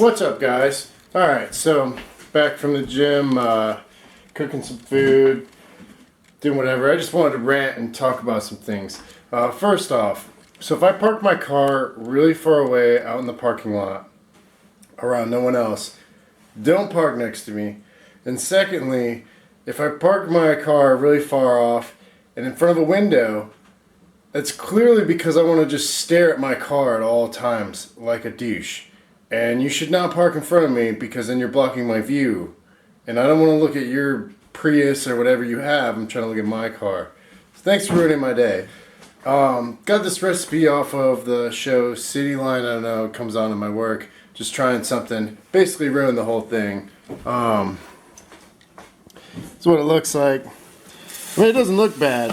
What's up, guys? Alright, so back from the gym, cooking some food, doing whatever. I just wanted to rant and talk about some things. First off, so if I park my car really far away out in the parking lot around no one else, don't park next to me. And secondly, if I park my car really far off and in front of a window, it's clearly because I want to just stare at my car at all times like a douche. And you should not park in front of me because then you're blocking my view. And I don't want to look at your Prius or whatever you have. I'm trying to look at my car. So thanks for ruining my day. Got this recipe off of the show City Line. I don't know, it comes on in my work. Just trying something. Basically ruined the whole thing. That's what it looks like. I mean, it doesn't look bad,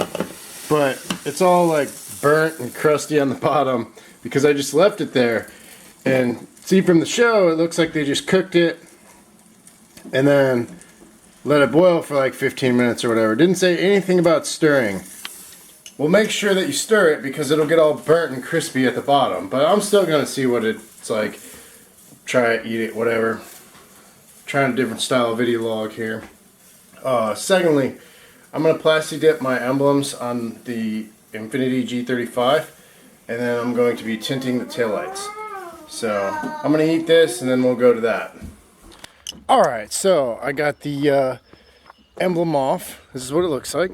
but it's all like burnt and crusty on the bottom because I just left it there. And see, from the show, it looks like they just cooked it and then let it boil for like 15 minutes or whatever. Didn't say anything about stirring. Well, make sure that you stir it because it'll get all burnt and crispy at the bottom. But I'm still going to see what it's like. Try it, eat it, whatever. Trying a different style of video log here. Secondly, I'm going to plastic dip my emblems on the Infiniti G35. And then I'm going to be tinting the taillights. So I'm going to eat this and then we'll go to that. Alright, so I got the emblem off. This is what it looks like.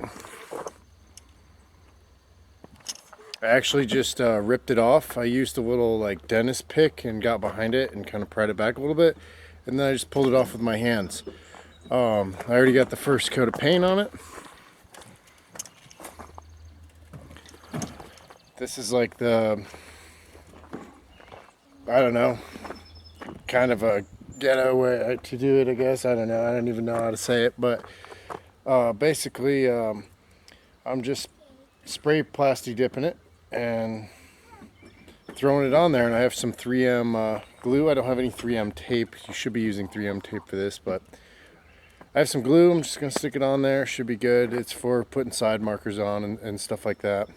I actually just ripped it off. I used a little like dentist pick and got behind it and kind of pried it back a little bit. And then I just pulled it off with my hands. I already got the first coat of paint on it. This is like the, I don't know, kind of a ghetto way to do it, I guess. I don't know. I don't even know how to say it. But basically, I'm just spray plastic dipping it and throwing it on there. And I have some 3M glue. I don't have any 3M tape. You should be using 3M tape for this. But I have some glue. I'm just going to stick it on there. Should be good. It's for putting side markers on and stuff like that.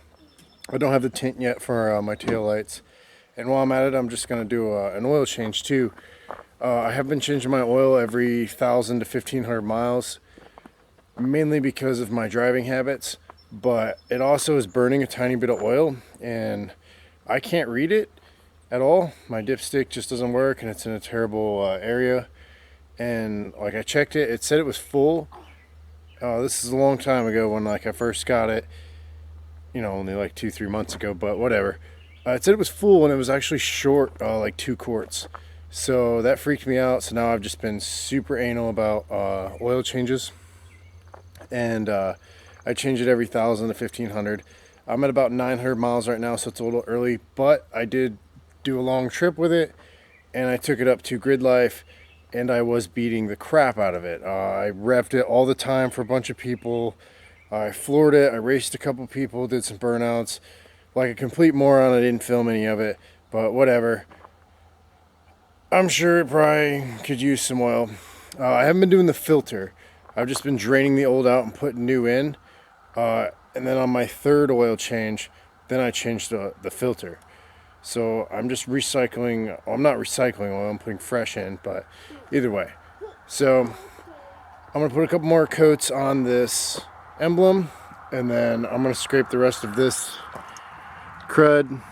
I don't have the tint yet for my tail lights. And while I'm at it, I'm just going to do an oil change too. I have been changing my oil every 1,000 to 1,500 miles, mainly because of my driving habits, but it also is burning a tiny bit of oil, and I can't read it at all. My dipstick just doesn't work, and it's in a terrible area, and like I checked it, it said it was full. This is a long time ago when like I first got it, you know, only like 2-3 months ago, but whatever. It said it was full and it was actually short, like 2 quarts. So that freaked me out. So now I've just been super anal about oil changes. And I change it every 1,000 to 1,500. I'm at about 900 miles right now, so it's a little early. But I did do a long trip with it. And I took it up to Grid Life. And I was beating the crap out of it. I revved it all the time for a bunch of people. I floored it. I raced a couple people, did some burnouts. Like a complete moron, I didn't film any of it, but whatever. I'm sure it probably could use some oil. I haven't been doing the filter. I've just been draining the old out and putting new in. And then on my third oil change, then I changed the filter. So I'm just recycling. Well, I'm not recycling oil, I'm putting fresh in, but either way. So I'm going to put a couple more coats on this emblem, and then I'm going to scrape the rest of this crud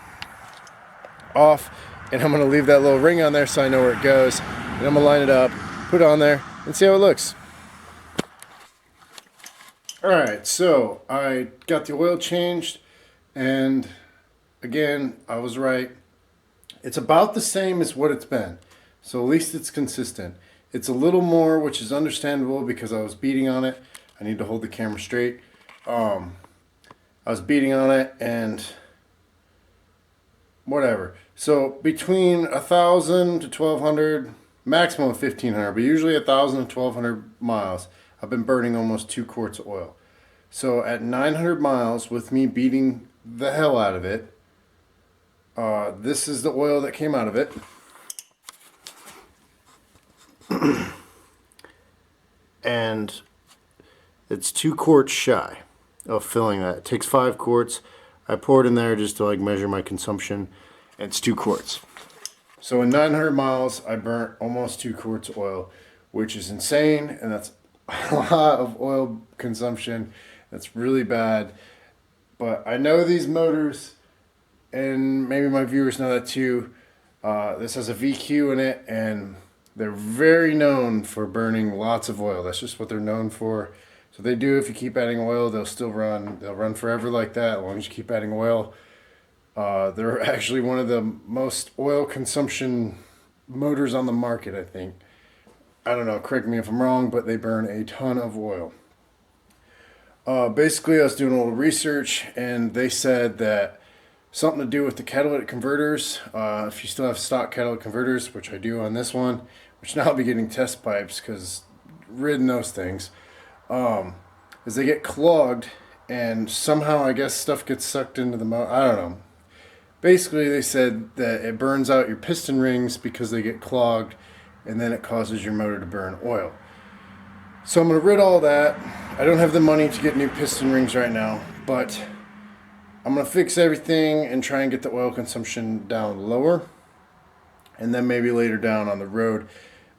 off, and I'm going to leave that little ring on there so I know where it goes, and I'm going to line it up, put it on there, and see how it looks. Alright, so I got the oil changed, and again, I was right. It's about the same as what it's been, so at least it's consistent. It's a little more, which is understandable because I was beating on it. I need to hold the camera straight. I was beating on it, and whatever. So between 1,000 to 1,200, maximum of 1,500, but usually 1,000 to 1,200 miles, I've been burning almost 2 quarts of oil. So at 900 miles, with me beating the hell out of it, this is the oil that came out of it. And it's 2 quarts shy of filling that. It takes 5 quarts. I pour it in there just to like measure my consumption, and it's 2 quarts. So in 900 miles, I burnt almost 2 quarts of oil, which is insane, and that's a lot of oil consumption. That's really bad. But I know these motors, and maybe my viewers know that too. This has a VQ in it, and they're very known for burning lots of oil. That's just what they're known for. So they do, if you keep adding oil, they'll still run. They'll run forever like that, as long as you keep adding oil. They're actually one of the most oil consumption motors on the market, I think. I don't know, correct me if I'm wrong, but they burn a ton of oil. Basically, I was doing a little research, and they said that something to do with the catalytic converters. If you still have stock catalytic converters, which I do on this one, which now I'll be getting test pipes because ridden those things, is they get clogged, and somehow I guess stuff gets sucked into the motor. I don't know. Basically, they said that it burns out your piston rings because they get clogged, and then it causes your motor to burn oil. So I'm going to rid all that. I don't have the money to get new piston rings right now, but I'm going to fix everything and try and get the oil consumption down lower. And then maybe later down on the road,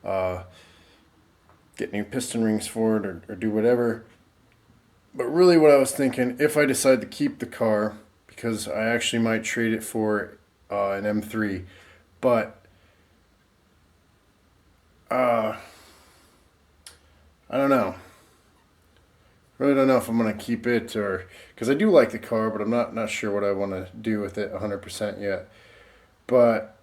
get new piston rings for it or do whatever. But really what I was thinking, if I decide to keep the car, because I actually might trade it for an M3, but I don't know. Really don't know if I'm going to keep it, or because I do like the car, but I'm not sure what I want to do with it 100% yet. But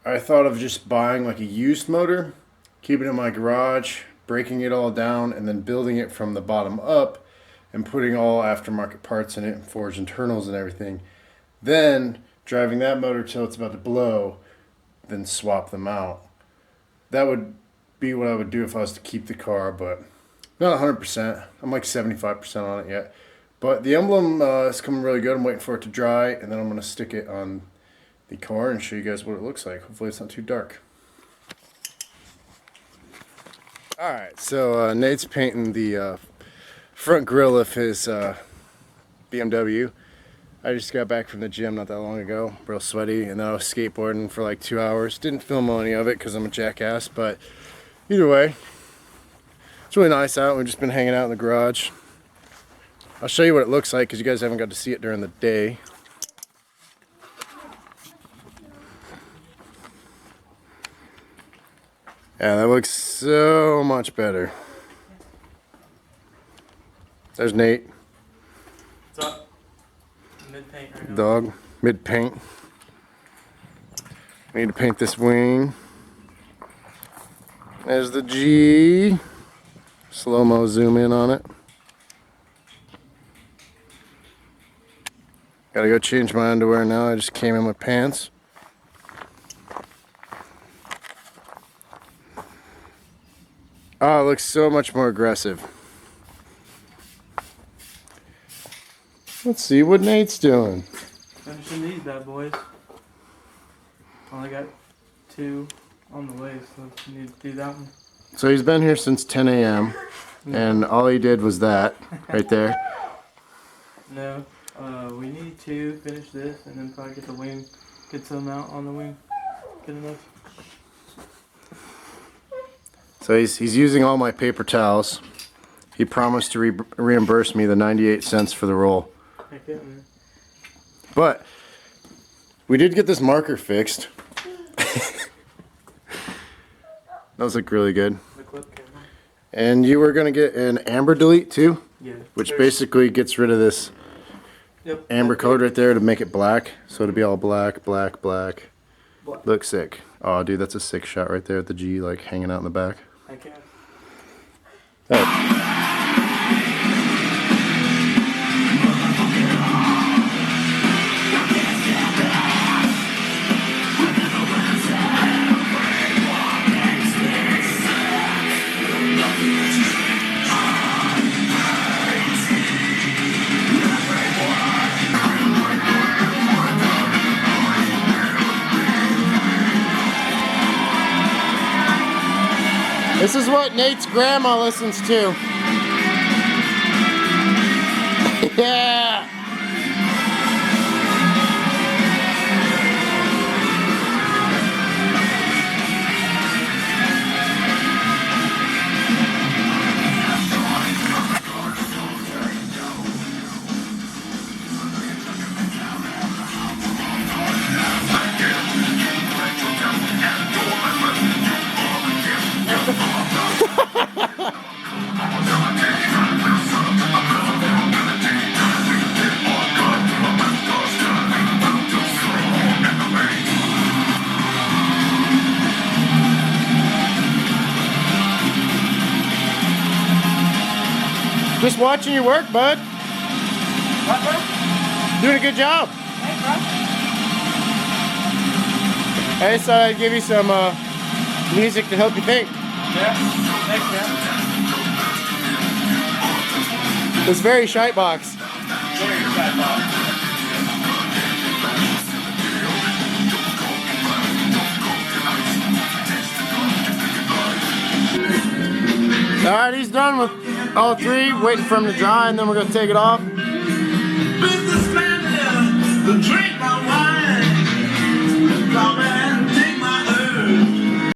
I thought of just buying like a used motor, keeping it in my garage, breaking it all down, and then building it from the bottom up and putting all aftermarket parts in it and forged internals and everything. Then driving that motor till it's about to blow, then swap them out. That would be what I would do if I was to keep the car, but not 100%. I'm like 75% on it yet. But the emblem is coming really good. I'm waiting for it to dry, and then I'm going to stick it on the car and show you guys what it looks like. Hopefully it's not too dark. Alright, so Nate's painting the front grille of his BMW. I just got back from the gym not that long ago, real sweaty, and then I was skateboarding for like 2 hours. Didn't film any of it because I'm a jackass, but either way, it's really nice out. We've just been hanging out in the garage. I'll show you what it looks like because you guys haven't got to see it during the day. Yeah, that looks so much better. There's Nate. What's up? Mid-paint right now. Dog, mid-paint. I need to paint this wing. There's the G. Slow-mo zoom in on it. Gotta go change my underwear now. I just came in with pants. Oh, it looks so much more aggressive. Let's see what Nate's doing. Finishing these bad boys. Only got 2 on the way, so you need to do that one. So he's been here since 10 a.m. and all he did was that right there. No, we need to finish this and then probably get the wing, get some out on the wing. Good enough. So he's using all my paper towels. He promised to reimburse me the 98 cents for the roll. Heck yeah, man. But we did get this marker fixed. Those look really good. The clip camera. And you were gonna get an amber delete too? Yeah. Which basically gets rid of this amber code right there to make it black. So it'll be all black, black, black. Looks sick. Oh dude, that's a sick shot right there with the G like hanging out in the back. Heck yeah. Oh. This is what Nate's grandma listens to. Yeah. Just watching your work, bud. What, bro? Doing a good job. Thanks, bro. I just thought I'd give you some music to help you think. Yeah. Thanks, man. It's very Shightbox. Very Shightbox. Alright, he's done with all three, waiting for him to dry, and then we're going to take it off. Businessman, drink my wine.